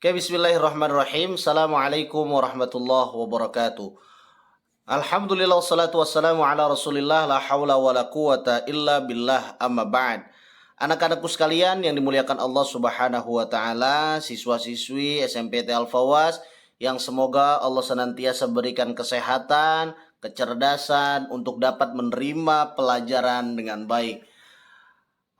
Oke, bismillahirrahmanirrahim. Assalamualaikum warahmatullahi wabarakatuh. Alhamdulillah wassalatu wassalamu ala rasulillah la hawla wa la quwata illa billah amma ba'd. Anak-anakku sekalian yang dimuliakan Allah subhanahu wa ta'ala, siswa-siswi SMP Al-Fawaz, yang semoga Allah senantiasa berikan kesehatan, kecerdasan untuk dapat menerima pelajaran dengan baik.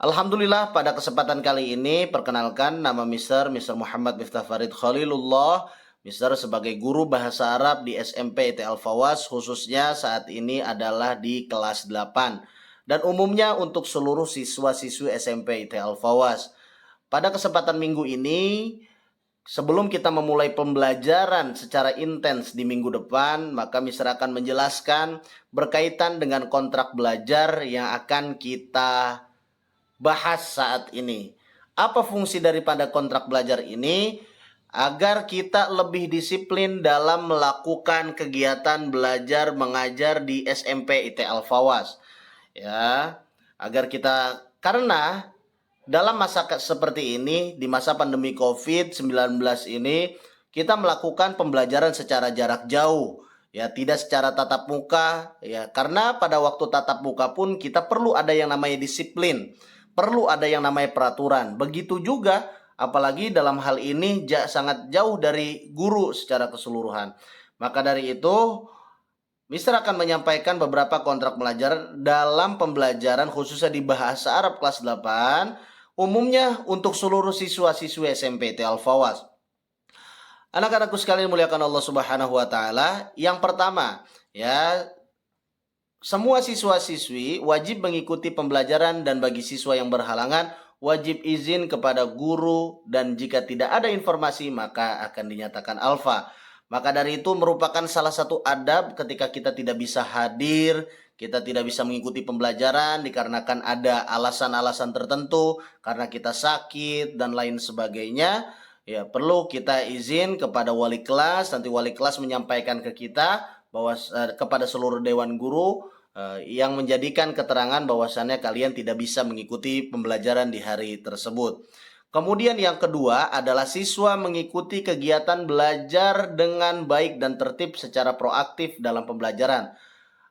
Alhamdulillah, pada kesempatan kali ini perkenalkan nama Mr. Muhammad Miftah Farid Khalilullah, Mr. sebagai guru bahasa Arab di SMP IT Al-Fawaz, khususnya saat ini adalah di kelas 8 dan umumnya untuk seluruh siswa-siswi SMP IT Al-Fawaz. Pada kesempatan minggu ini, sebelum kita memulai pembelajaran secara intens di minggu depan, maka Mr. akan menjelaskan berkaitan dengan kontrak belajar yang akan kita bahas saat ini. Apa fungsi daripada kontrak belajar ini? Agar kita lebih disiplin dalam melakukan kegiatan belajar mengajar di SMP IT Al-Fawaz. Ya, agar kita, karena dalam masa seperti ini, di masa pandemi COVID-19 ini, kita melakukan pembelajaran secara jarak jauh, ya, tidak secara tatap muka, ya, karena pada waktu tatap muka pun kita perlu ada yang namanya disiplin, perlu ada yang namanya peraturan. Begitu juga apalagi dalam hal ini sangat jauh dari guru secara keseluruhan. Maka dari itu, Mister akan menyampaikan beberapa kontrak belajar dalam pembelajaran khususnya di bahasa Arab kelas 8, umumnya untuk seluruh siswa-siswi SMP Al-Fawaz. Anak-anakku sekalian muliakan Allah Subhanahu wa taala. Yang pertama, ya, semua siswa-siswi wajib mengikuti pembelajaran dan bagi siswa yang berhalangan wajib izin kepada guru dan jika tidak ada informasi maka akan dinyatakan alfa. Maka dari itu merupakan salah satu adab ketika kita tidak bisa hadir, kita tidak bisa mengikuti pembelajaran dikarenakan ada alasan-alasan tertentu, karena kita sakit dan lain sebagainya. Ya, perlu kita izin kepada wali kelas, nanti wali kelas menyampaikan ke kita bahwa kepada seluruh dewan guru yang menjadikan keterangan bahwasannya kalian tidak bisa mengikuti pembelajaran di hari tersebut. Kemudian yang kedua adalah siswa mengikuti kegiatan belajar dengan baik dan tertib secara proaktif dalam pembelajaran.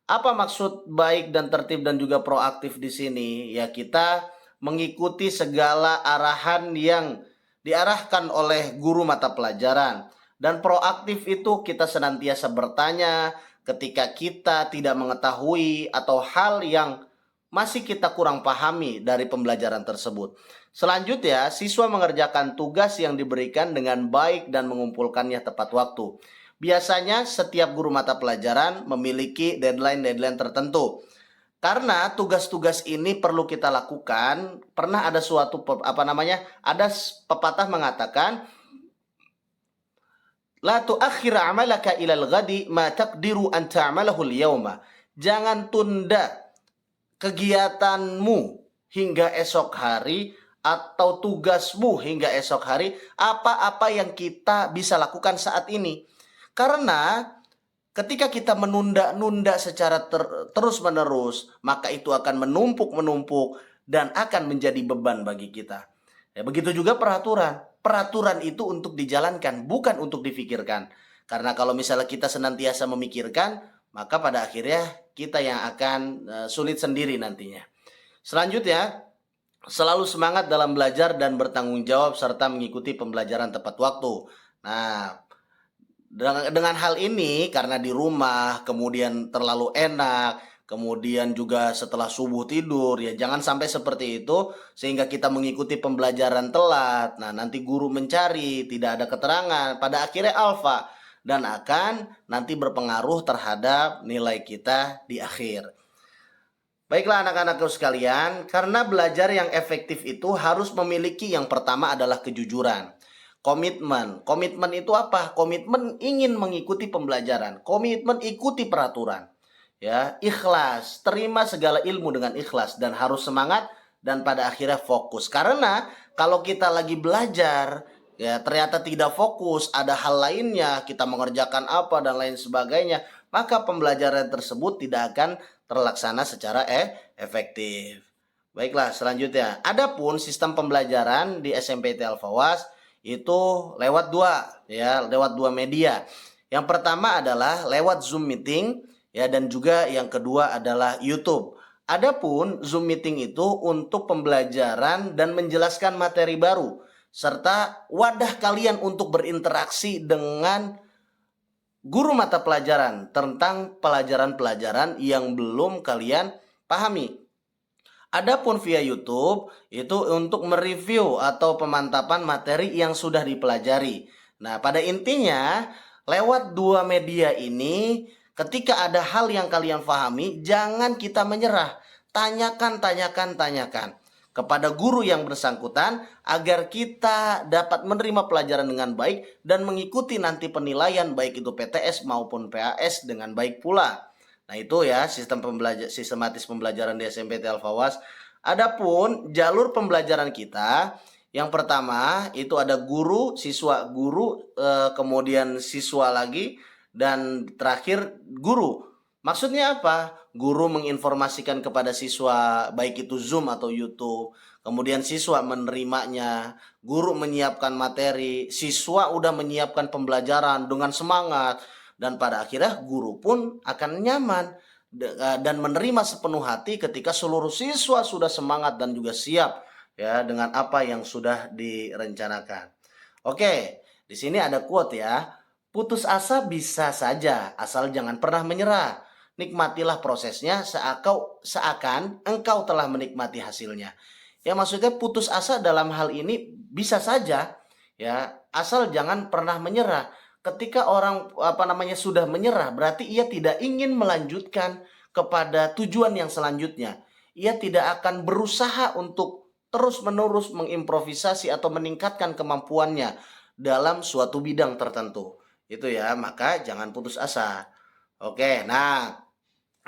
Apa maksud baik dan tertib dan juga proaktif di sini? Ya, kita mengikuti segala arahan yang diarahkan oleh guru mata pelajaran. Dan proaktif itu kita senantiasa bertanya ketika kita tidak mengetahui atau hal yang masih kita kurang pahami dari pembelajaran tersebut. Selanjutnya, siswa mengerjakan tugas yang diberikan dengan baik dan mengumpulkannya tepat waktu. Biasanya setiap guru mata pelajaran memiliki deadline-deadline tertentu. Karena tugas-tugas ini perlu kita lakukan, pernah ada suatu ada pepatah mengatakan la tuakhir amalaka ilal ghadi ma taqdiru an ta'malahu al-yawma. Jangan tunda kegiatanmu hingga esok hari atau tugasmu hingga esok hari, apa-apa yang kita bisa lakukan saat ini. Karena ketika kita menunda-nunda secara terus-menerus, maka itu akan menumpuk-menumpuk dan akan menjadi beban bagi kita. Ya, begitu juga peraturan. Peraturan itu untuk dijalankan, bukan untuk difikirkan. Karena kalau misalnya kita senantiasa memikirkan, maka pada akhirnya kita yang akan sulit sendiri nantinya. Selanjutnya, selalu semangat dalam belajar dan bertanggung jawab serta mengikuti pembelajaran tepat waktu. Nah, dengan hal ini, karena di rumah kemudian terlalu enak, kemudian juga setelah subuh tidur, ya jangan sampai seperti itu sehingga kita mengikuti pembelajaran telat. Nah, nanti guru mencari, tidak ada keterangan, pada akhirnya alfa dan akan nanti berpengaruh terhadap nilai kita di akhir. Baiklah anak-anakku sekalian, karena belajar yang efektif itu harus memiliki yang pertama adalah kejujuran. Komitmen. Komitmen itu apa? Komitmen ingin mengikuti pembelajaran. Komitmen ikuti peraturan. Ya, ikhlas, terima segala ilmu dengan ikhlas dan harus semangat dan pada akhirnya fokus. Karena kalau kita lagi belajar, ya ternyata tidak fokus, ada hal lainnya, kita mengerjakan apa dan lain sebagainya, maka pembelajaran tersebut tidak akan terlaksana secara efektif. Baiklah, selanjutnya. Adapun sistem pembelajaran di SMP Al-Fawaz itu lewat dua media. Yang pertama adalah lewat Zoom meeting ya, dan juga yang kedua adalah YouTube. Adapun Zoom meeting itu untuk pembelajaran dan menjelaskan materi baru serta wadah kalian untuk berinteraksi dengan guru mata pelajaran tentang pelajaran-pelajaran yang belum kalian pahami. Adapun via YouTube itu untuk mereview atau pemantapan materi yang sudah dipelajari. Nah, pada intinya lewat dua media ini ketika ada hal yang kalian pahami, jangan kita menyerah. Tanyakan, tanyakan, tanyakan kepada guru yang bersangkutan agar kita dapat menerima pelajaran dengan baik dan mengikuti nanti penilaian baik itu PTS maupun PAS dengan baik pula. Nah, itu ya sistematis pembelajaran di SMPT Al-Fawaz. Adapun jalur pembelajaran kita, yang pertama itu ada guru, siswa, guru, kemudian siswa lagi, dan terakhir guru. Maksudnya apa? Guru menginformasikan kepada siswa baik itu Zoom atau YouTube. Kemudian siswa menerimanya, guru menyiapkan materi, siswa udah menyiapkan pembelajaran dengan semangat, dan pada akhirnya guru pun akan nyaman dan menerima sepenuh hati ketika seluruh siswa sudah semangat dan juga siap ya dengan apa yang sudah direncanakan. Oke, di sini ada quote ya. Putus asa bisa saja asal jangan pernah menyerah. Nikmatilah prosesnya seakan engkau telah menikmati hasilnya. Ya, maksudnya putus asa dalam hal ini bisa saja ya, asal jangan pernah menyerah. Ketika orang sudah menyerah, berarti ia tidak ingin melanjutkan kepada tujuan yang selanjutnya. Ia tidak akan berusaha untuk terus-menerus mengimprovisasi atau meningkatkan kemampuannya dalam suatu bidang tertentu. Itu ya, maka jangan putus asa. Oke, nah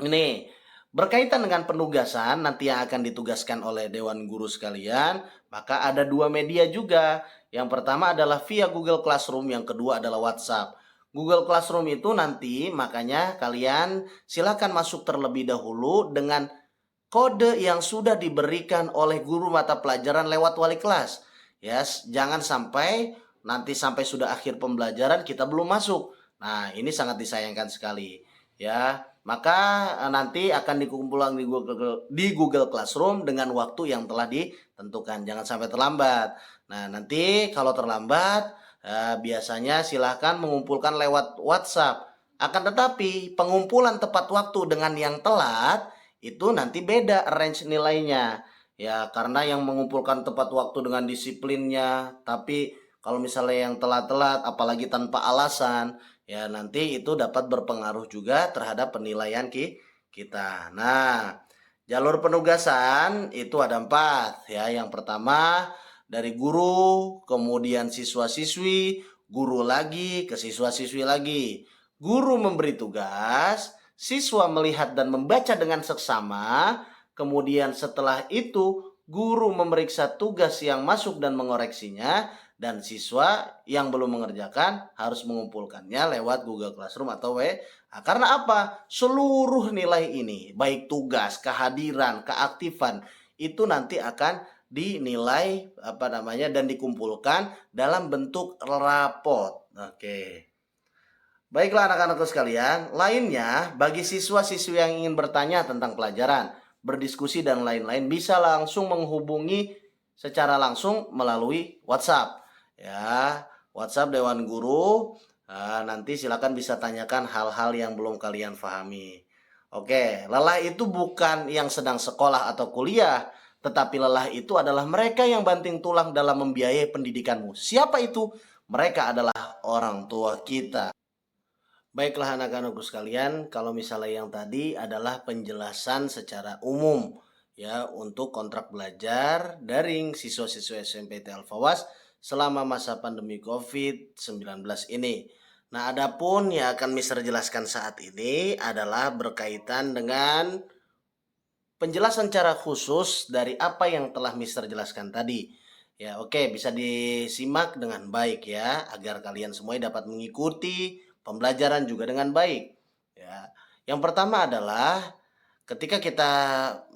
ini berkaitan dengan penugasan nanti yang akan ditugaskan oleh Dewan Guru sekalian, maka ada dua media juga. Yang pertama adalah via Google Classroom, yang kedua adalah WhatsApp. Google Classroom itu nanti makanya kalian silakan masuk terlebih dahulu dengan kode yang sudah diberikan oleh guru mata pelajaran lewat wali kelas. Yes, jangan sampai nanti sampai sudah akhir pembelajaran kita belum masuk. Nah, ini sangat disayangkan sekali. Ya, maka nanti akan dikumpulkan di Google Classroom dengan waktu yang telah ditentukan. Jangan sampai terlambat. Nah, nanti kalau terlambat, biasanya silahkan mengumpulkan lewat WhatsApp. Akan tetapi pengumpulan tepat waktu dengan yang telat itu nanti beda range nilainya. Ya, karena yang mengumpulkan tepat waktu dengan disiplinnya, tapi kalau misalnya yang telat-telat apalagi tanpa alasan, ya nanti itu dapat berpengaruh juga terhadap penilaian kita. Nah, jalur penugasan itu ada 4 ya. Yang pertama dari guru, kemudian siswa-siswi, guru lagi ke siswa-siswi lagi. Guru memberi tugas, siswa melihat dan membaca dengan seksama, kemudian setelah itu guru memeriksa tugas yang masuk dan mengoreksinya, dan siswa yang belum mengerjakan harus mengumpulkannya lewat Google Classroom atau WA. Karena apa? Seluruh nilai ini, baik tugas, kehadiran, keaktifan, itu nanti akan dinilai dan dikumpulkan dalam bentuk rapot. Oke. Baiklah anak-anakku sekalian, lainnya bagi siswa-siswi yang ingin bertanya tentang pelajaran, berdiskusi dan lain-lain bisa langsung menghubungi secara langsung melalui WhatsApp. Ya, WhatsApp Dewan Guru. Nanti silakan bisa tanyakan hal-hal yang belum kalian pahami. Oke, lelah itu bukan yang sedang sekolah atau kuliah, tetapi lelah itu adalah mereka yang banting tulang dalam membiayai pendidikanmu. Siapa itu? Mereka adalah orang tua kita. Baiklah anak-anakku sekalian, kalau misalnya yang tadi adalah penjelasan secara umum ya untuk kontrak belajar daring siswa-siswa SMPT Al-Fawaz selama masa pandemi COVID-19 ini. Nah, adapun yang akan Mister jelaskan saat ini adalah berkaitan dengan penjelasan cara khusus dari apa yang telah Mister jelaskan tadi. Ya, oke, bisa disimak dengan baik ya agar kalian semua dapat mengikuti pembelajaran juga dengan baik. Ya. Yang pertama adalah ketika kita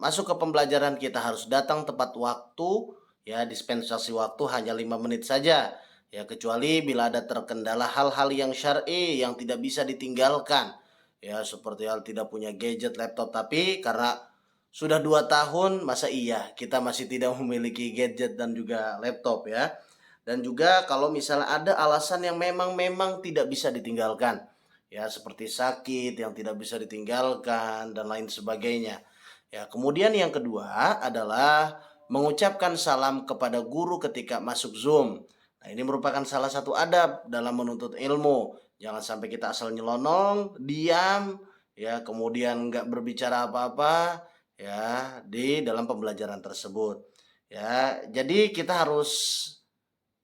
masuk ke pembelajaran kita harus datang tepat waktu ya, dispensasi waktu hanya 5 menit saja. Ya, kecuali bila ada terkendala hal-hal yang syar'i yang tidak bisa ditinggalkan. Ya, seperti hal tidak punya gadget, laptop, tapi karena sudah 2 tahun, masa iya kita masih tidak memiliki gadget dan juga laptop ya. Dan juga kalau misalnya ada alasan yang memang tidak bisa ditinggalkan, ya seperti sakit yang tidak bisa ditinggalkan dan lain sebagainya. Ya, kemudian yang kedua adalah mengucapkan salam kepada guru ketika masuk Zoom. Nah, ini merupakan salah satu adab dalam menuntut ilmu. Jangan sampai kita asal nyelonong, diam, ya, kemudian nggak berbicara apa-apa, ya, di dalam pembelajaran tersebut. Ya, jadi kita harus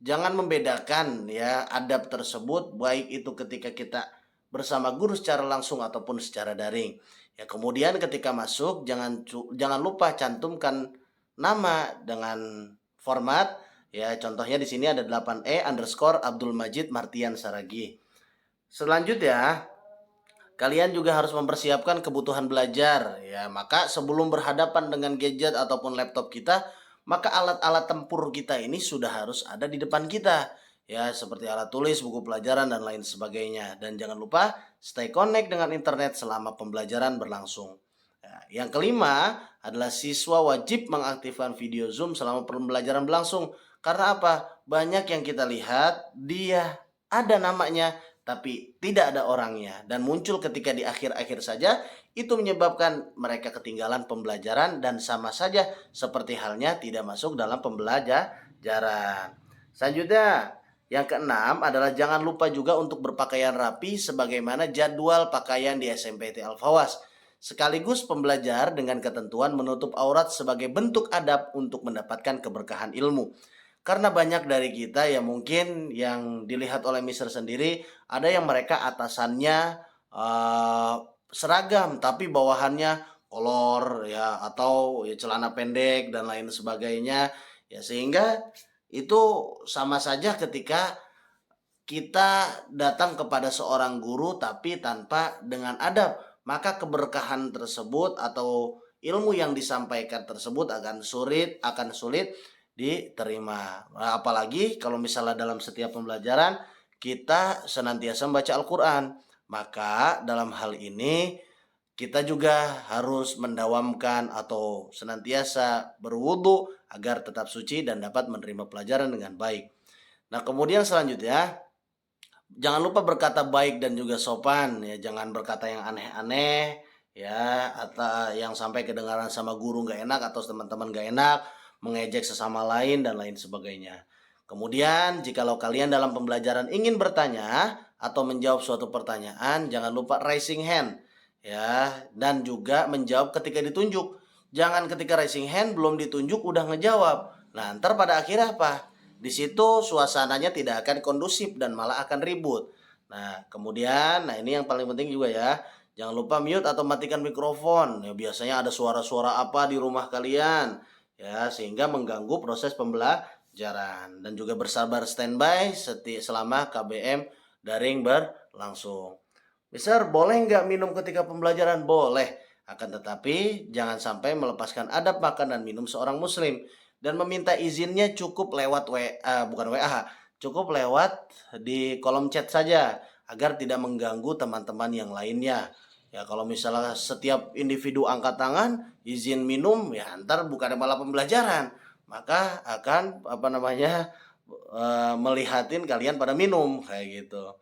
jangan membedakan ya adab tersebut baik itu ketika kita bersama guru secara langsung ataupun secara daring. Ya, kemudian ketika masuk jangan lupa cantumkan nama dengan format ya, contohnya di sini ada 8E_Abdul Majid Martian Saragi. Selanjutnya, kalian juga harus mempersiapkan kebutuhan belajar ya. Maka sebelum berhadapan dengan gadget ataupun laptop kita, maka alat-alat tempur kita ini sudah harus ada di depan kita. Ya, seperti alat tulis, buku pelajaran dan lain sebagainya. Dan jangan lupa stay connect dengan internet selama pembelajaran berlangsung. Ya, yang kelima adalah siswa wajib mengaktifkan video Zoom selama pembelajaran berlangsung. Karena apa? Banyak yang kita lihat dia ada namanya tapi tidak ada orangnya dan muncul ketika di akhir-akhir saja, itu menyebabkan mereka ketinggalan pembelajaran dan sama saja seperti halnya tidak masuk dalam pembelajaran. Selanjutnya, yang keenam adalah jangan lupa juga untuk berpakaian rapi sebagaimana jadwal pakaian di SMPT Al-Fawas. Sekaligus pembelajar dengan ketentuan menutup aurat sebagai bentuk adab untuk mendapatkan keberkahan ilmu. Karena banyak dari kita yang mungkin yang dilihat oleh Mister sendiri, ada yang mereka atasannya seragam tapi bawahannya kolor ya, atau ya celana pendek dan lain sebagainya. Ya, sehingga itu sama saja ketika kita datang kepada seorang guru tapi tanpa dengan adab, maka keberkahan tersebut atau ilmu yang disampaikan tersebut akan sulit diterima. Nah, apalagi kalau misalnya dalam setiap pembelajaran kita senantiasa membaca Al-Quran, maka dalam hal ini kita juga harus mendawamkan atau senantiasa berwudu agar tetap suci dan dapat menerima pelajaran dengan baik. Nah, kemudian selanjutnya jangan lupa berkata baik dan juga sopan ya, jangan berkata yang aneh-aneh ya, atau yang sampai kedengaran sama guru nggak enak atau teman-teman nggak enak, mengejek sesama lain dan lain sebagainya. Kemudian jikalau kalian dalam pembelajaran ingin bertanya atau menjawab suatu pertanyaan, jangan lupa raising hand ya, dan juga menjawab ketika ditunjuk. Jangan ketika raising hand belum ditunjuk udah ngejawab. Nah, ntar pada akhirnya apa? Di situ suasananya tidak akan kondusif dan malah akan ribut. Nah, kemudian, nah ini yang paling penting juga ya. Jangan lupa mute atau matikan mikrofon. Ya, biasanya ada suara-suara apa di rumah kalian ya, sehingga mengganggu proses pembelajaran. Dan juga bersabar standby selama KBM daring berlangsung. Mister, boleh nggak minum ketika pembelajaran? Boleh. Akan tetapi jangan sampai melepaskan adab makan dan minum seorang muslim. Dan meminta izinnya cukup lewat WA, bukan WA, cukup lewat di kolom chat saja agar tidak mengganggu teman-teman yang lainnya. Ya, kalau misalnya setiap individu angkat tangan izin minum, ya ntar bukan malah pembelajaran, maka akan melihatin kalian pada minum kayak gitu.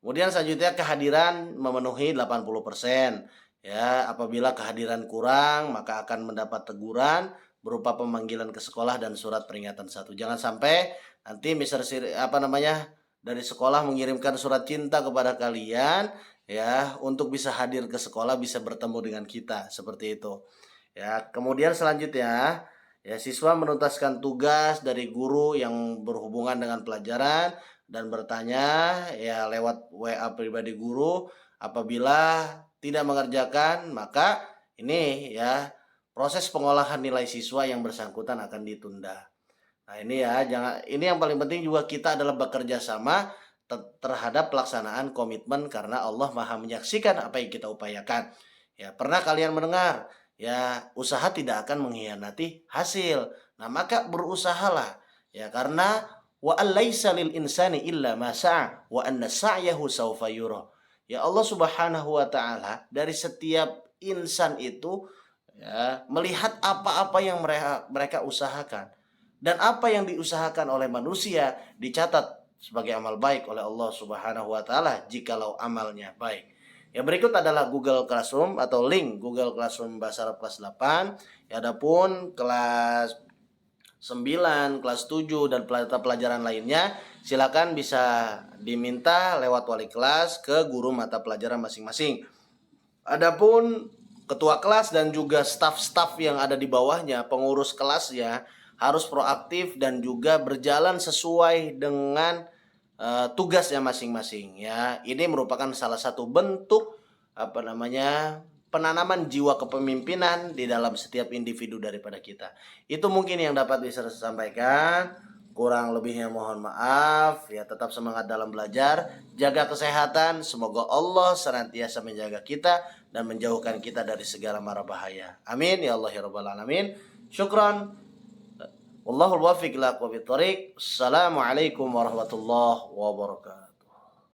Kemudian selanjutnya kehadiran memenuhi 80%. Ya, apabila kehadiran kurang maka akan mendapat teguran berupa pemanggilan ke sekolah dan surat peringatan 1. Jangan sampai nanti dari sekolah mengirimkan surat cinta kepada kalian ya, untuk bisa hadir ke sekolah, bisa bertemu dengan kita seperti itu. Ya, kemudian selanjutnya ya, siswa menuntaskan tugas dari guru yang berhubungan dengan pelajaran dan bertanya ya lewat WA pribadi guru. Apabila tidak mengerjakan, maka ini ya proses pengolahan nilai siswa yang bersangkutan akan ditunda. Nah, ini ya, ini yang paling penting juga, kita adalah bekerja sama terhadap pelaksanaan komitmen karena Allah Maha menyaksikan apa yang kita upayakan. Ya, pernah kalian mendengar ya, usaha tidak akan mengkhianati hasil. Nah, maka berusahalah ya, karena wa an laisa lil insani illa ma sa'a wa anna sa'yahu sawfa yura. Ya Allah Subhanahu wa taala dari setiap insan itu ya melihat apa-apa yang mereka usahakan, dan apa yang diusahakan oleh manusia dicatat sebagai amal baik oleh Allah Subhanahu wa taala jikalau amalnya baik. Ya, berikut adalah Google Classroom atau link Google Classroom Bahasa Arab kelas 8. Ya, adapun kelas 9, kelas 7 dan pelajaran lainnya silakan bisa diminta lewat wali kelas ke guru mata pelajaran masing-masing. Adapun ketua kelas dan juga staf-staf yang ada di bawahnya, pengurus kelas ya, harus proaktif dan juga berjalan sesuai dengan tugasnya masing-masing ya. Ini merupakan salah satu bentuk penanaman jiwa kepemimpinan di dalam setiap individu daripada kita. Itu mungkin yang dapat bisa saya sampaikan. Kurang lebihnya mohon maaf ya. Tetap semangat dalam belajar, jaga kesehatan, semoga Allah senantiasa menjaga kita dan menjauhkan kita dari segala mara bahaya. Amin ya Allah ya rabbal alamin. Syukran. Wallahul wafiq ila aqwamit thoriq. Assalamualaikum warahmatullahi wabarakatuh.